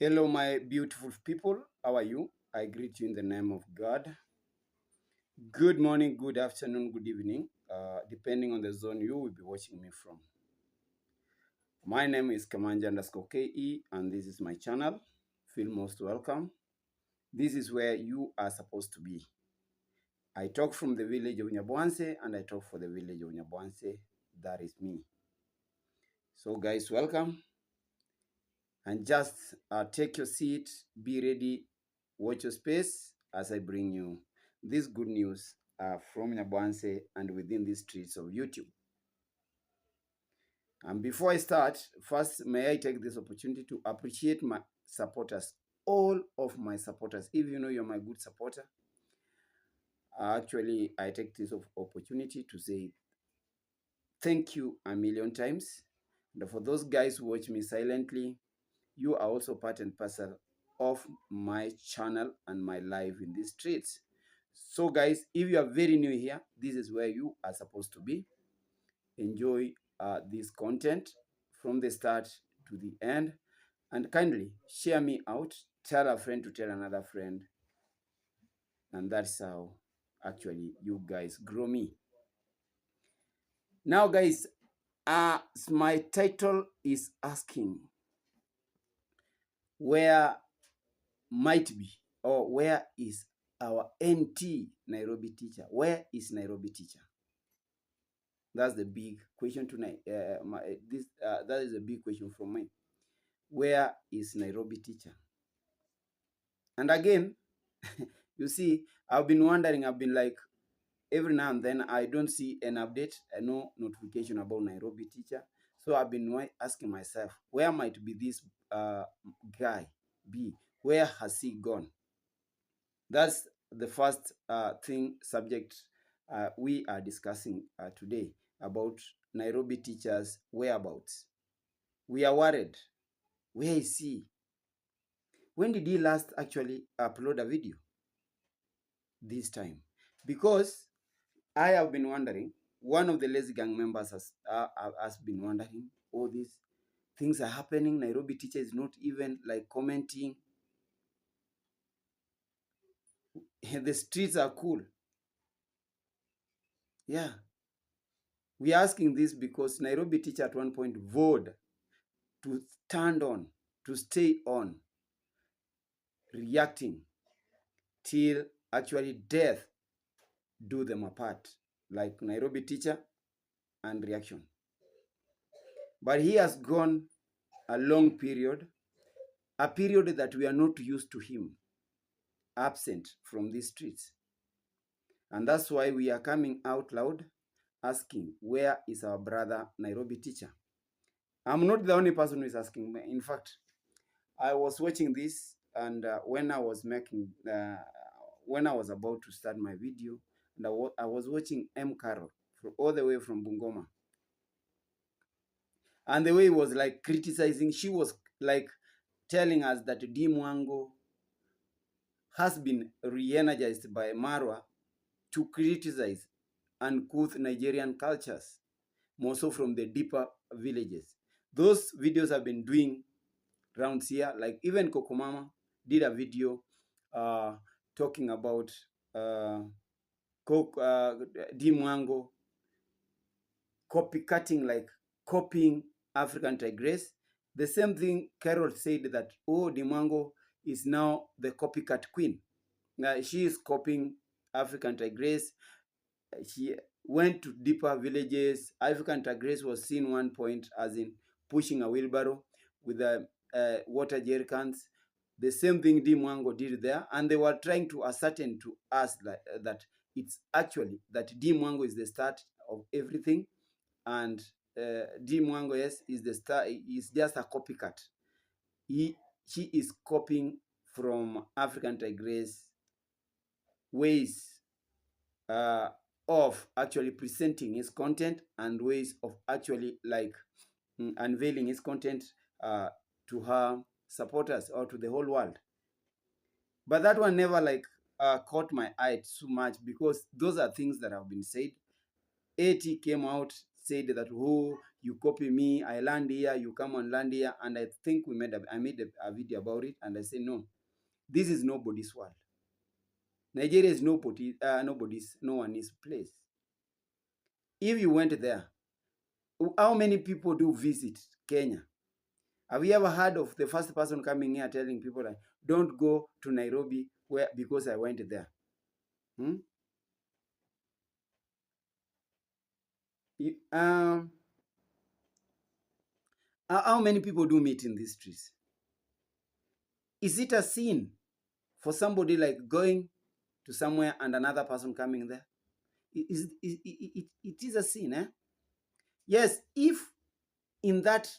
Hello, my beautiful people. How are you? I greet you in the name of God. Good morning, good afternoon, good evening, depending on the zone you will be watching me from. My name is Kamanja_KE, and this is my channel. Feel most welcome. This is where you are supposed to be. I talk from the village of Nyabwanse, and I talk for the village of Nyabwanse. That is me. So, guys, welcome. And just take your seat, be ready, watch your space as I bring you this good news from Nyabwanse and within the streets of YouTube. And before I start, first, may I take this opportunity to appreciate my supporters, all of my supporters. If you know you're my good supporter, actually, I take this opportunity to say thank you a million times. And for those guys who watch me silently, you are also part and parcel of my channel and my life in the streets. So guys, if you are very new here, this is where you are supposed to be. Enjoy this content from the start to the end, and kindly share me out, tell a friend to tell another friend, and that's how actually you guys grow me. Now guys, my title is asking, where might be, or where is our NT Nairobi teacher? Where is Nairobi teacher? That's the big question tonight. That is a big question from me. Where is Nairobi teacher? And again, you see, I've been wondering. I've been like, every now and then I don't see an update, no notification about Nairobi teacher. So I've been asking myself, where might be this guy be? Where has he gone? That's the first subject we are discussing today, about Nairobi teachers' whereabouts. We are worried. Where is he? When did he last actually upload a video? This time. Because I have been wondering, one of the lazy gang members has been wondering, all these things are happening. Nairobi teacher is not even like commenting. The streets are cool. Yeah. We are asking this because Nairobi teacher at one point vowed to stand on, to stay on, reacting till actually death do them apart, like Nairobi teacher and reaction. But he has gone a long period, a period that we are not used to him, absent from these streets. And that's why we are coming out loud asking, where is our brother Nairobi teacher? I'm not the only person who is asking. In fact, I was watching this, and when I was about to start my video, and I was watching M. Carol all the way from Bungoma. And the way he was like criticizing, she was like telling us that D. Mwango has been re-energized by Marwa to criticize uncouth Nigerian cultures, more so from the deeper villages. Those videos have been doing rounds here, like even Kokomama did a video talking about D. Mwango copycatting, like copying African Tigress. The same thing Carol said, that, oh, D. Mwango is now the copycat queen. She is copying African Tigress. She went to deeper villages. African Tigress was seen one point as in pushing a wheelbarrow with the water jerry cans. The same thing D. Mwango did there, and they were trying to ascertain to us that it's actually that D. Mwango is the start of everything, and D. Mwango, yes, is the star. Is just a copycat. She is copying from African Tigress ways of actually presenting his content, and ways of actually like unveiling his content to her supporters or to the whole world. But that one never like caught my eye too much, because those are things that have been said. AT came out, said that, oh, you copy me, I land here, you come and land here. And I think I made a video about it, and I say, no, this is nobody's world. Nigeria is no one's place. If you went there, how many people do visit Kenya? Have you ever heard of the first person coming here telling people like, don't go to Nairobi because I went there? Hmm? How many people do meet in these streets? Is it a sin for somebody like going to somewhere and another person coming there? It is a sin, eh? Yes, if in that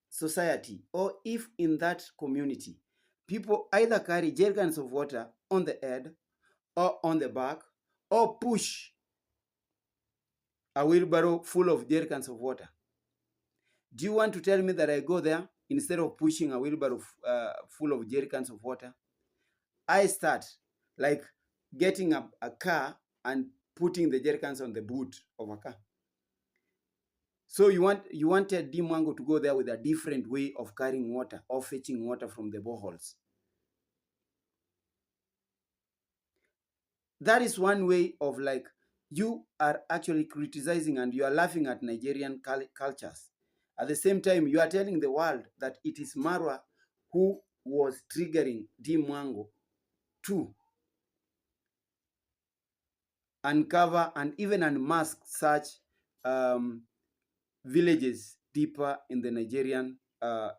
society or if in that community, people either carry jerrycans of water on the head or on the back or push a wheelbarrow full of jerrycans of water. Do you want to tell me that I go there instead of pushing a wheelbarrow full of jerrycans of water? I start like getting a car and putting the jerrycans on the boot of a car. So you wanted D. Mwango to go there with a different way of carrying water or fetching water from the boreholes. That is one way of like, you are actually criticizing and you are laughing at Nigerian cultures. At the same time, you are telling the world that it is Marwa who was triggering D. Mwango to uncover and even unmask such villages deeper in the Nigerian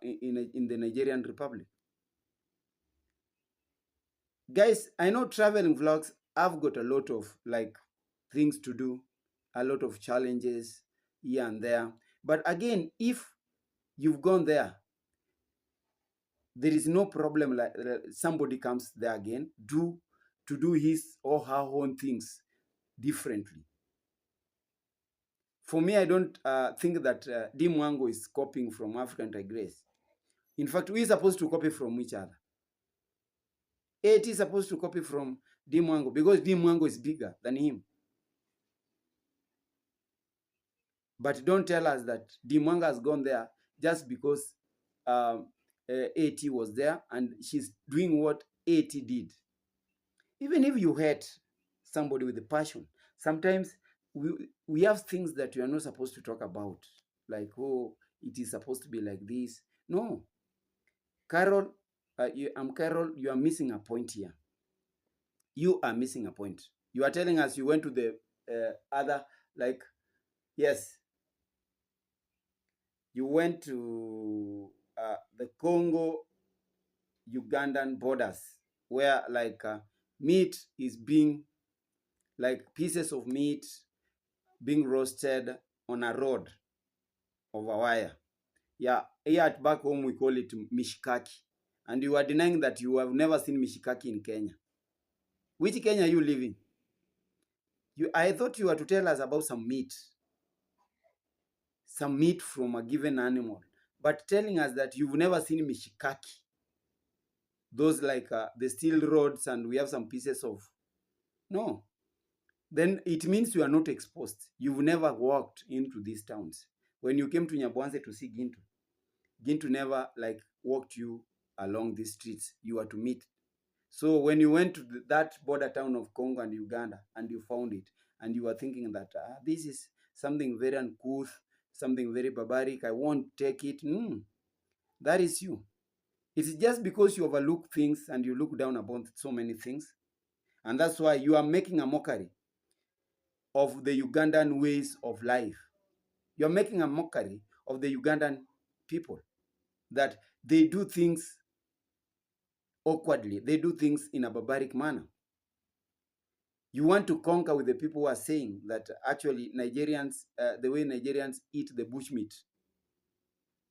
in the Nigerian Republic. Guys, I know traveling vlogs, I've got a lot of like things to do, a lot of challenges here and there. But again, if you've gone there, there is no problem like somebody comes there again to do his or her own things differently. For me, I don't think that D. Mwango is copying from African Tigress. In fact, we're supposed to copy from each other. It is supposed to copy from D. Mwango because D. Mwango is bigger than him. But don't tell us that D. Mwango has gone there just because AT was there and she's doing what AT did. Even if you hate somebody with a passion, sometimes we have things that you are not supposed to talk about. Like, oh, it is supposed to be like this. No. Carol, I'm Carol, you are missing a point here. You are missing a point. You are telling us you went to the other, like, yes, you went to the Congo-Ugandan borders where like meat is being, like pieces of meat being roasted on a rod of a wire. Yeah, here at back home we call it mishikaki. And you are denying that you have never seen mishikaki in Kenya. Which Kenya are you living? I thought you were to tell us about some meat from a given animal, but telling us that you've never seen mishikaki, those like the steel rods and we have some pieces of, no, then it means you are not exposed. You've never walked into these towns. When you came to Nyabwanze to see Gintu, Gintu never like walked you along these streets. You were to meet. So when you went to that border town of Congo and Uganda and you found it and you were thinking that this is something very uncouth, something very barbaric, I won't take it. That is you. It's just because you overlook things and you look down upon so many things. And that's why you are making a mockery of the Ugandan ways of life. You're making a mockery of the Ugandan people, that they do things awkwardly. They do things in a barbaric manner. You want to conquer with the people who are saying that actually Nigerians, the way Nigerians eat the bush meat,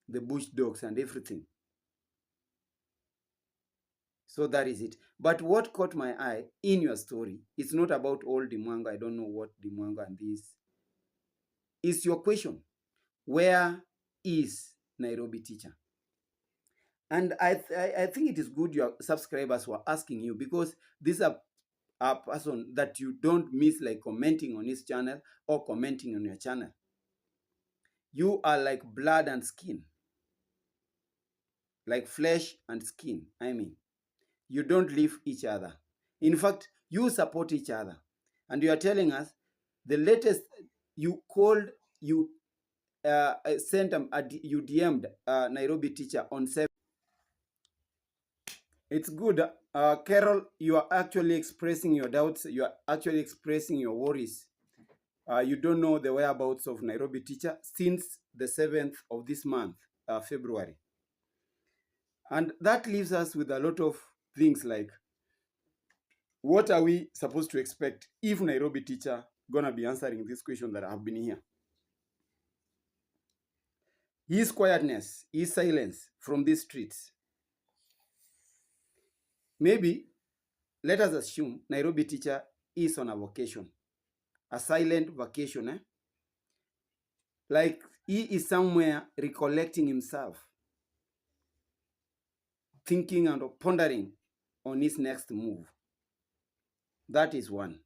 the bush dogs and everything. So that is it. But what caught my eye in your story, it's not about all D. Mwango. I don't know what D. Mwango and this. Is your question, where is Nairobi Teacher? And I think it is good your subscribers were asking you, because these are a person that you don't miss like commenting on his channel or commenting on your channel. You are like blood and skin, like flesh and skin. I mean, you don't leave each other. In fact, you support each other. And you are telling us the latest you called, you sent you DM'd Nairobi Teacher on 7. It's good. Carol, you are actually expressing your doubts. You are actually expressing your worries. You don't know the whereabouts of Nairobi Teacher since the 7th of this month, February. And that leaves us with a lot of things like, what are we supposed to expect if Nairobi Teacher gonna be answering this question that have been here? His quietness, his silence from these streets. Maybe let us assume Nairobi Teacher is on a vacation, a silent vacation, like he is somewhere recollecting himself, thinking and pondering on his next move. That is one.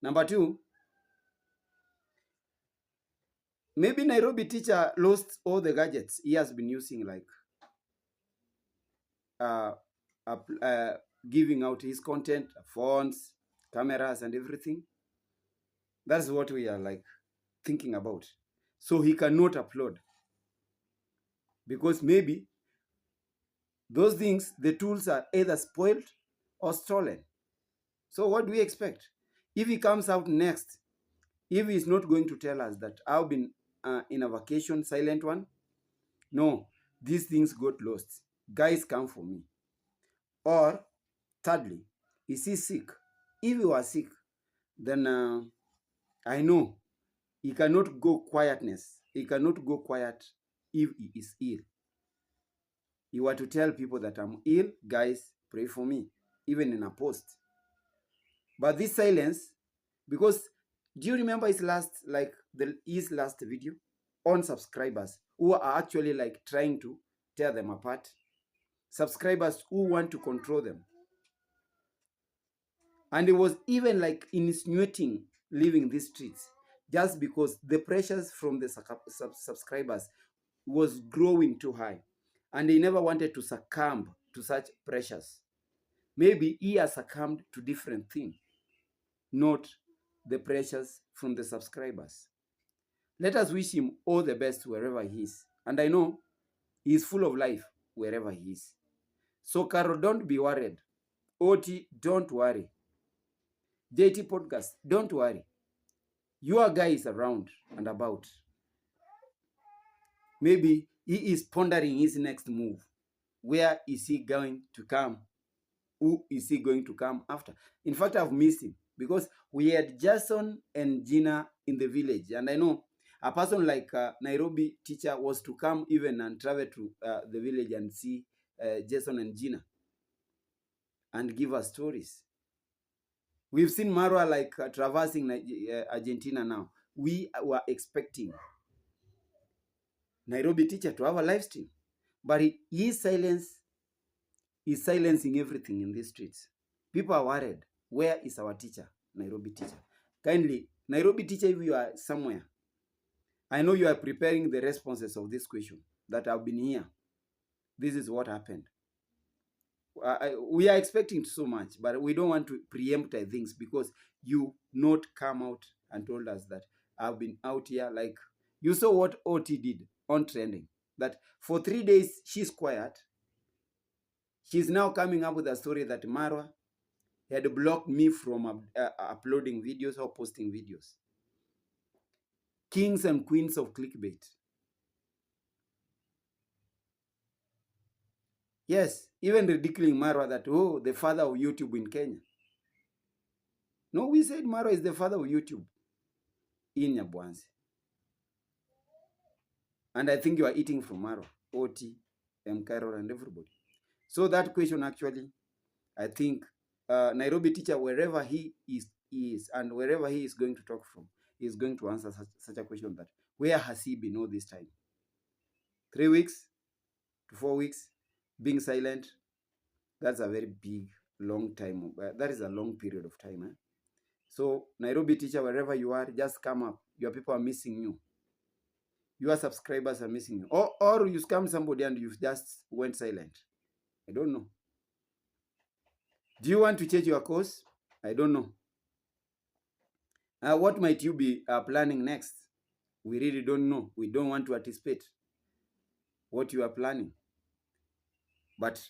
Number two, maybe Nairobi Teacher lost all the gadgets he has been using, like giving out his content, phones, cameras, and everything. That's what we are like thinking about. So he cannot upload because maybe those things, the tools are either spoiled or stolen. So what do we expect? If he comes out next, if he's not going to tell us that I've been in a vacation, silent one, no, these things got lost. Guys, come for me. Or thirdly, is he sick? If he was sick, then I know he cannot go quietness. He cannot go quiet if he is ill. He were to tell people that I'm ill, guys, pray for me, even in a post. But this silence, because do you remember his last video on subscribers who are actually like trying to tear them apart? Subscribers who want to control them. And he was even like insinuating leaving these streets just because the pressures from the subscribers was growing too high. And he never wanted to succumb to such pressures. Maybe he has succumbed to different things, not the pressures from the subscribers. Let us wish him all the best wherever he is. And I know he is full of life wherever he is. So Carol, don't be worried. OT, don't worry. JT Podcast, don't worry. Your guy is around and about. Maybe he is pondering his next move. Where is he going to come? Who is he going to come after? In fact, I've missed him because we had Jason and Gina in the village. And I know a person like Nairobi Teacher was to come even and travel to the village and see Jason and Gina and give us stories. We've seen Marwa like traversing Argentina now. We were expecting Nairobi Teacher to have a live stream. But his silence is silencing everything in these streets. People are worried. Where is our teacher, Nairobi Teacher? Kindly, Nairobi Teacher, if you are somewhere, I know you are preparing the responses of this question that have been here. This is what happened. We are expecting so much, but we don't want to preempt things because you not come out and told us that I've been out here. Like you saw what OT did on trending, that for 3 days she's quiet. She's now coming up with a story that Marwa had blocked me from uploading videos or posting videos. Kings and queens of clickbait. Yes, even ridiculing Marwa that, oh, the father of YouTube in Kenya. No, we said Marwa is the father of YouTube in Nyabwanzi. And I think you are eating from Marwa, OT, M. Carol, and everybody. So that question actually, I think Nairobi Teacher, wherever he is and wherever he is going to talk from, he is going to answer such a question that, where has he been all this time? 3 weeks to 4 weeks being silent? That's a very big, long time. That is a long period of time. So Nairobi Teacher, wherever you are, just come up. Your people are missing you. Your subscribers are missing you. Or you scam somebody and you just went silent. I don't know. Do you want to change your course? I don't know. What might you be planning next? We really don't know. We don't want to anticipate what you are planning. But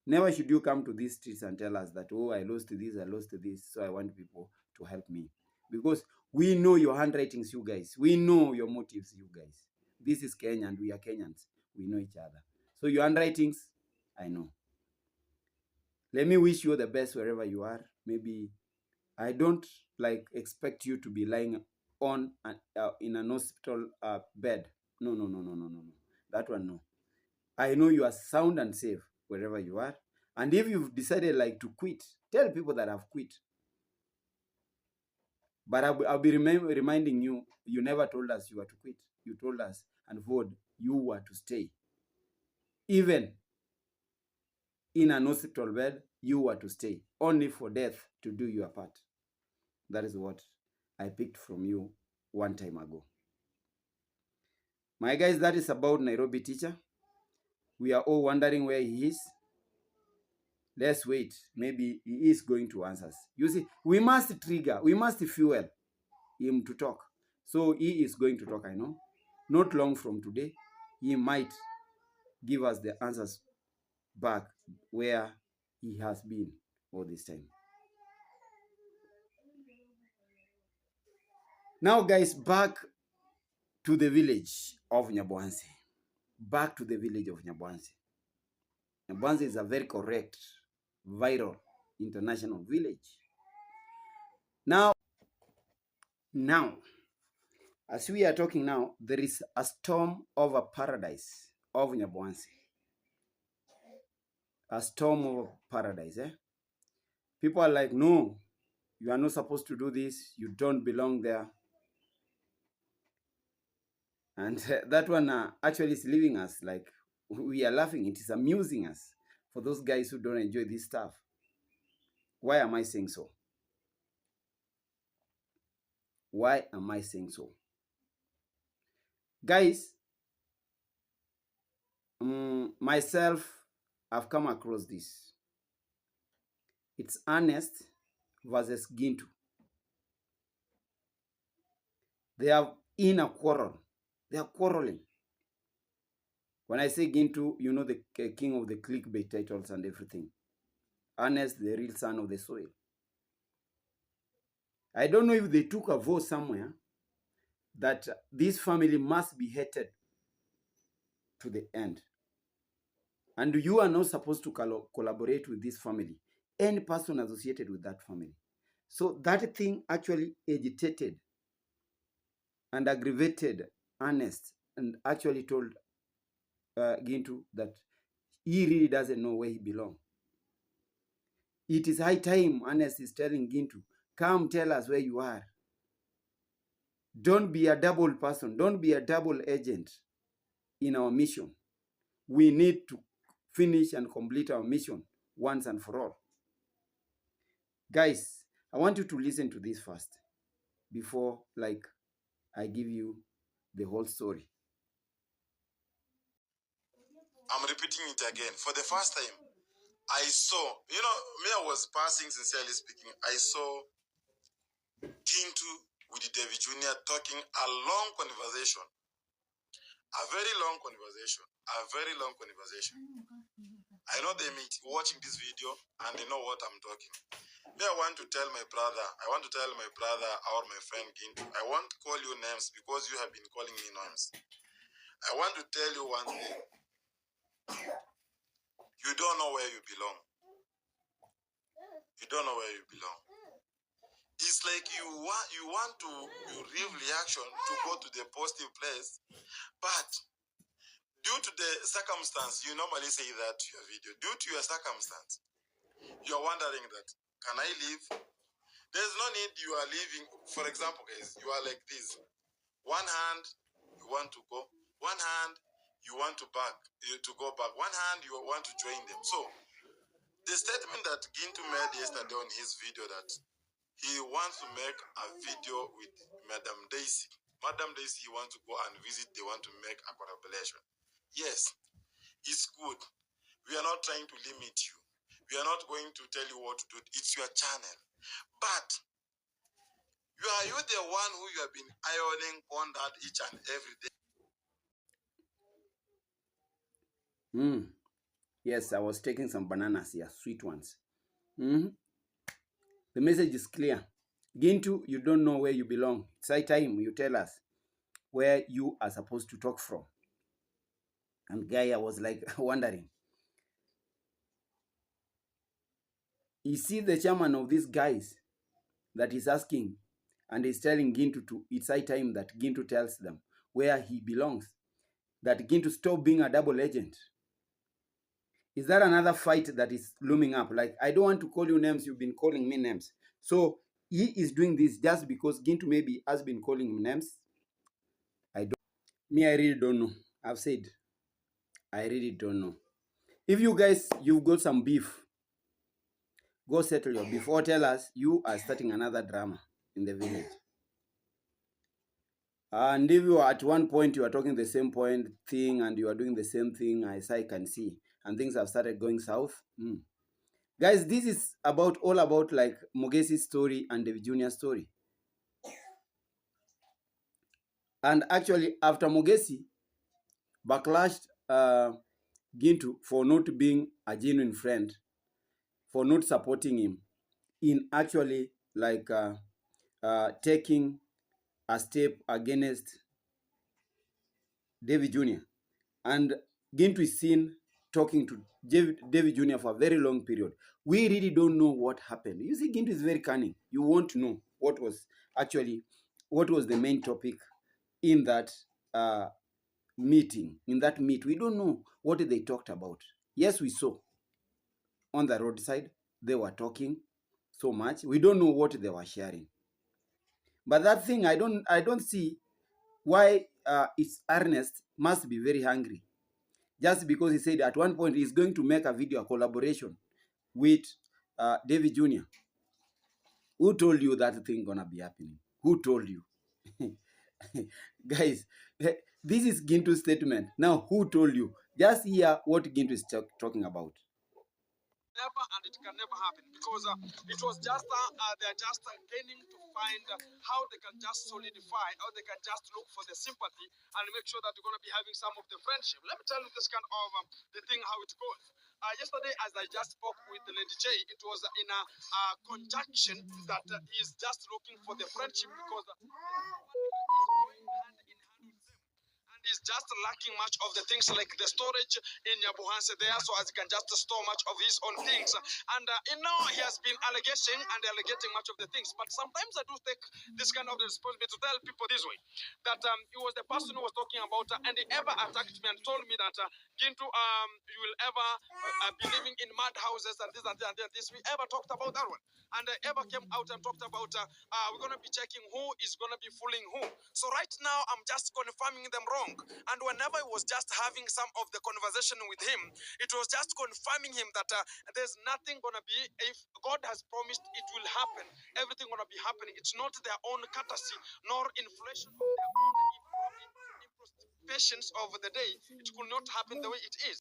never should you come to these streets and tell us that, oh, I lost this, so I want people to help me. Because we know your handwritings, you guys. We know your motives, you guys. This is Kenya and we are Kenyans. We know each other. So your handwritings, I know. Let me wish you the best wherever you are. Maybe I don't expect you to be lying on in an hospital bed. No. That one, no. I know you are sound and safe wherever you are. And if you've decided to quit, tell people that I've quit. But I'll be reminding you, you never told us you were to quit. You told us and forward you were to stay. Even in an hospital bed, you were to stay. Only for death to do your part. That is what I picked from you one time ago. My guys, that is about Nairobi Teacher. We are all wondering where he is. Let's wait. Maybe he is going to answer us. You see, we must fuel him to talk. So he is going to talk, I know. Not long from today, he might give us the answers back where he has been all this time. Now, guys, back to the village of Nyabwanse. Back to the village of Nyabwanse. Nyabwanse is a very correct, viral, international village. Now, as we are talking now, there is a storm over paradise of Nyabwanse. A storm over paradise, eh? People are like, no, you are not supposed to do this. You don't belong there. And that one actually is leaving us like we are laughing. It is amusing us for those guys who don't enjoy this stuff. Why am I saying so? Why am I saying so? Guys, myself, I've come across this. It's Ernest versus Gintu. They are in a quarrel. They are quarreling. When I say Gintu, you know the king of the clickbait titles and everything. Ernest, the real son of the soil. I don't know if they took a vote somewhere that this family must be hated to the end. And you are not supposed to collaborate with this family. Any person associated with that family. So that thing actually agitated and aggravated Ernest and actually told Gintu that he really doesn't know where he belongs. It is high time Ernest is telling Gintu, come tell us where you are. Don't be a double person. Don't be a double agent in our mission. We need to finish and complete our mission once and for all. Guys, I want you to listen to this first before I give you the whole story. I'm repeating it again. For the first time, I saw, me, I was passing, sincerely speaking, I saw Gintu with David Jr. talking a long conversation. A very long conversation. I know they meet watching this video and they know what I'm talking. Me, I want to tell my brother or my friend Gintu, I won't call you names because you have been calling me names. I want to tell you one thing. You don't know where you belong. You don't know where you belong. It's like you want to give reaction to go to the positive place, but due to the circumstance, you normally say that to your video. Due to your circumstance, you're wondering that, can I leave? There's no need you are leaving. For example, guys, you are like this. One hand, you want to go. One hand, you want to go back. One hand, you want to join them. So, the statement that Gintu made yesterday on his video that he wants to make a video with Madam Daisy. Madam Daisy wants to go and visit, they want to make a collaboration. Yes, it's good. We are not trying to limit you. We are not going to tell you what to do. It's your channel. But you the one who you have been ironing on that each and every day. Yes, I was taking some bananas here, sweet ones. The message is clear. Gintu, you don't know where you belong. It's high time you tell us where you are supposed to talk from. And Gaia was like wondering. You see the chairman of these guys that is asking and is telling Gintu to, it's high time that Gintu tells them where he belongs. That Gintu stop being a double agent. Is that another fight that is looming up? Like, I don't want to call you names, you've been calling me names. So he is doing this just because Gintu maybe has been calling him names. I really don't know. I've said, I really don't know. If you guys, you've got some beef, go settle your beef or tell us you are starting another drama in the village. And if you are at one point, you are talking the same point thing and you are doing the same thing as I can see, and things have started going south. Guys, this is all about like Mogesi's story and David Jr.'s story. And actually, after Mogesi backlashed Gintu for not being a genuine friend, for not supporting him in actually like taking a step against David Jr. And Gintu is seen talking to David Jr. for a very long period. We really don't know what happened. You see, Gintu is very cunning. You want to know what was the main topic in that meeting. In that meet, we don't know what they talked about. Yes, we saw on the roadside they were talking so much. We don't know what they were sharing. But that thing, I don't see why it's Ernest must be very hungry. Just because he said at one point he's going to make a video collaboration with David Jr. Who told you that thing gonna be happening? Who told you? Guys, this is Gintu's statement. Now, who told you? Just hear what Gintu is talking about. Never, and it can never happen because it was just they're just gaining to find how they can just solidify, how they can just look for the sympathy and make sure that they're going to be having some of the friendship. Let me tell you this kind of the thing how it goes. Yesterday, as I just spoke with the Lady J, it was in a conjunction that he's just looking for the friendship because is going hand in hand with them. And he's just lacking much of the things like the storage in Yabuhanse there, so as he can just store much of his own things. And he has been alleging and alleging much of the things. But sometimes I do take this kind of responsibility to tell people this way, that he was the person who was talking about, and he ever attacked me and told me that, Gintu, you will ever be living in mud houses and this and that and this. We ever talked about that one. And I ever came out and talked about we're going to be checking who is going to be fooling who. So right now, I'm just confirming them wrong. And whenever I was just having some of the conversation with him, it was just confirming him that there's nothing going to be, if God has promised it will happen, everything going to be happening. It's not their own courtesy, nor inflation of their own patience of the day. It could not happen the way it is.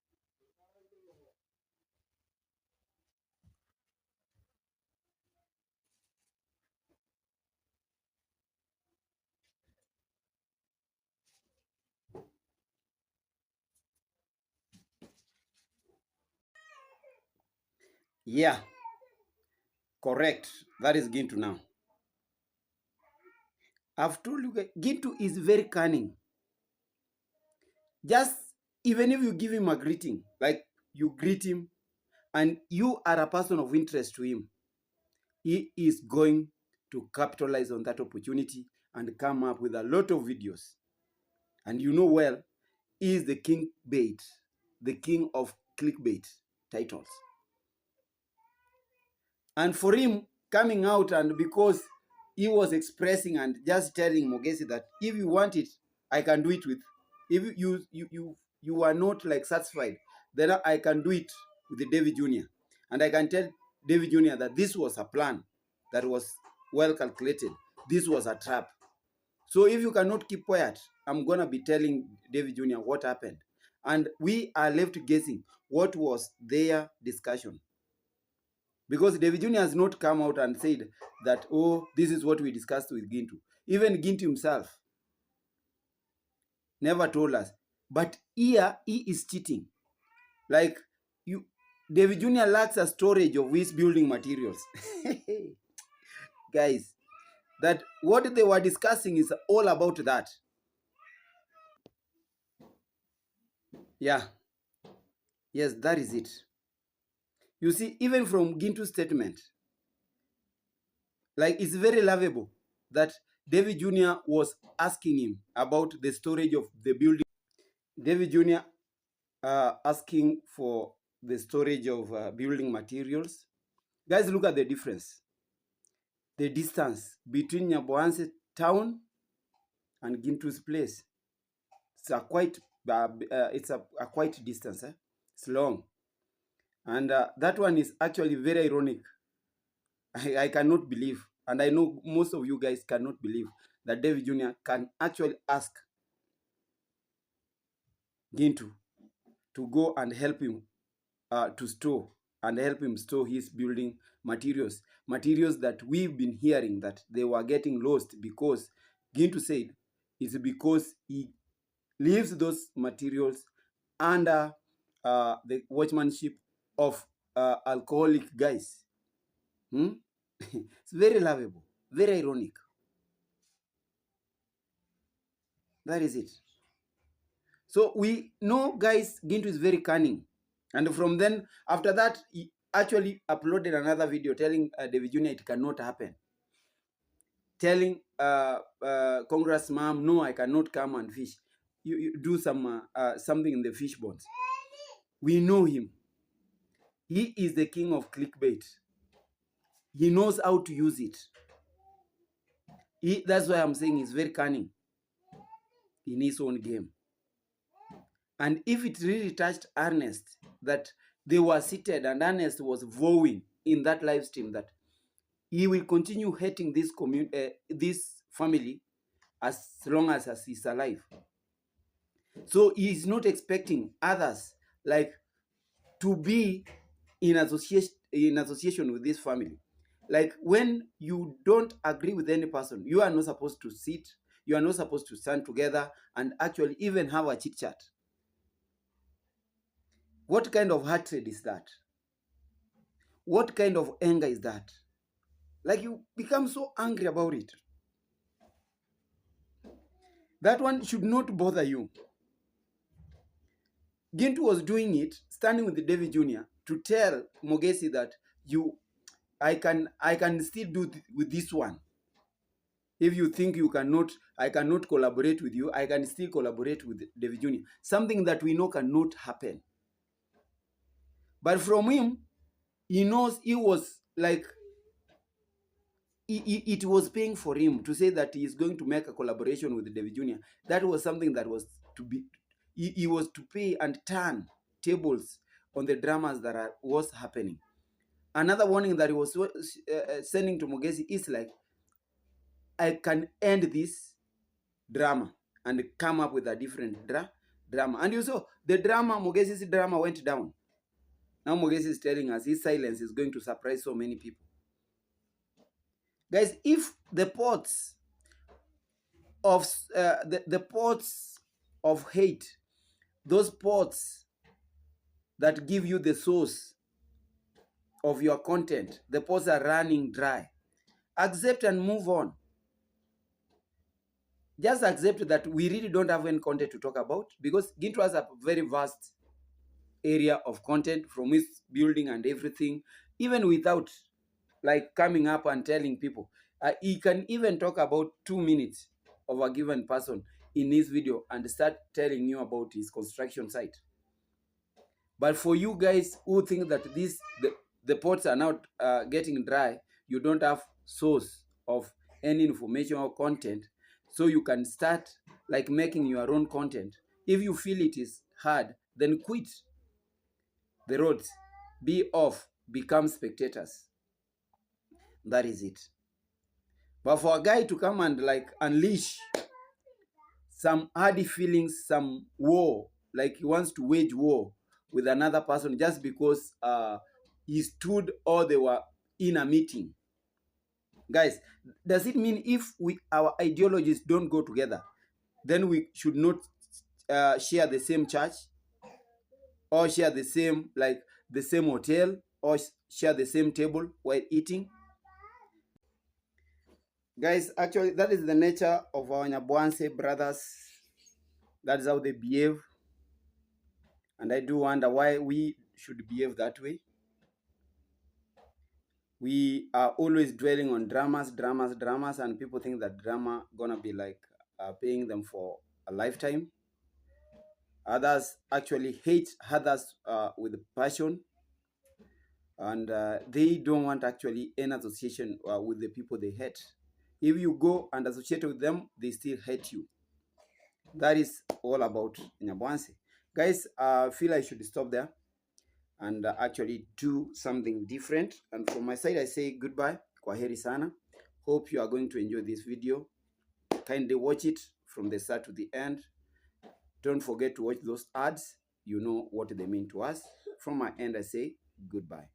Yeah, correct. That is Gintu now. I've told you guys, Gintu is very cunning. Just even if you give him a greeting, like you greet him and you are a person of interest to him, he is going to capitalize on that opportunity and come up with a lot of videos. And you know well, he is the king bait, the king of clickbait titles. And for him coming out, and because he was expressing and just telling Mogesi that if you want it, I can do it with. If you are not like satisfied, then I can do it with the David Jr. And I can tell David Jr. that this was a plan that was well calculated. This was a trap. So if you cannot keep quiet, I'm going to be telling David Jr. what happened. And we are left guessing what was their discussion. Because David Jr. has not come out and said that, oh, this is what we discussed with Gintu. Even Gintu himself never told us. But here, he is cheating. Like, David Jr. lacks a storage of his building materials. Guys, that what they were discussing is all about that. Yeah. Yes, that is it. You see, even from Gintu's statement, like, it's very lovable that David Jr. was asking him about the storage of the building. David Jr. Asking for the storage of building materials. Guys, look at the difference. The distance between Nyaboanse town and Gintu's place. It's a quite quite distance. It's long. And that one is actually very ironic. I cannot believe, and I know most of you guys cannot believe, that David Jr. can actually ask Gintu to go and help him to store and help him store his building materials. Materials that we've been hearing that they were getting lost because Gintu said it's because he leaves those materials under the watchmanship of alcoholic guys. It's very lovable, very ironic. That is it. So we know, guys, Gintu is very cunning. And from then, after that, he actually uploaded another video telling David Jr. it cannot happen. Telling Congress mom, no, I cannot come and fish. You do something in the fish bonds. We know him. He is the king of clickbait. He knows how to use it. That's why I'm saying he's very cunning in his own game. And if it really touched Ernest, that they were seated and Ernest was vowing in that live stream that he will continue hating this this family as long as he's alive. So he is not expecting others like to be in association with this family. Like, when you don't agree with any person, you are not supposed to sit, you are not supposed to stand together and actually even have a chit chat. What kind of hatred is that? What kind of anger is that? Like, you become so angry about it. That one should not bother you. Gintu was doing it, standing with David Jr. to tell Mogesi that I can still do with this one. If you think I cannot collaborate with you, I can still collaborate with David Jr. Something that we know cannot happen. But from him, he knows he was like, it was paying for him to say that he is going to make a collaboration with David Jr. That was something that was to be, he was to pay and turn tables on the dramas that was happening. Another warning that he was sending to Mogesi is like, I can end this drama and come up with a different drama. And you saw the drama, Mogesi's drama went down. Now Mogesi is telling us his silence is going to surprise so many people. Guys, if the pots of the pots of hate, those pots that give you the source of your content, the pots are running dry, accept and move on. Just accept that we really don't have any content to talk about, because Gintu has a very vast area of content from his building and everything, even without like coming up and telling people. He can even talk about 2 minutes of a given person in his video and start telling you about his construction site. But for you guys who think that the pots are now getting dry, you don't have source of any information or content, so you can start like making your own content. If you feel it is hard, then quit the roads, be off, become spectators. That is it. But for a guy to come and like unleash some hardy feelings, some war, like he wants to wage war with another person just because he stood or they were in a meeting. Guys, does it mean if our ideologies don't go together, then we should not share the same church, or share the same hotel, or share the same table while eating? Guys, actually, that is the nature of our Nyabwanse brothers. That is how they behave. And I do wonder why we should behave that way. We are always dwelling on dramas, and people think that drama gonna be like paying them for a lifetime. Others actually hate others with passion, and they don't want actually any association with the people they hate. If you go and associate with them, they still hate you. That is all about Nyabwanse. Guys, I feel I should stop there and actually do something different. And from my side, I say goodbye. Kwaheri sana. Hope you are going to enjoy this video. Kindly watch it from the start to the end. Don't forget to watch those ads. You know what they mean to us. From my end, I say goodbye.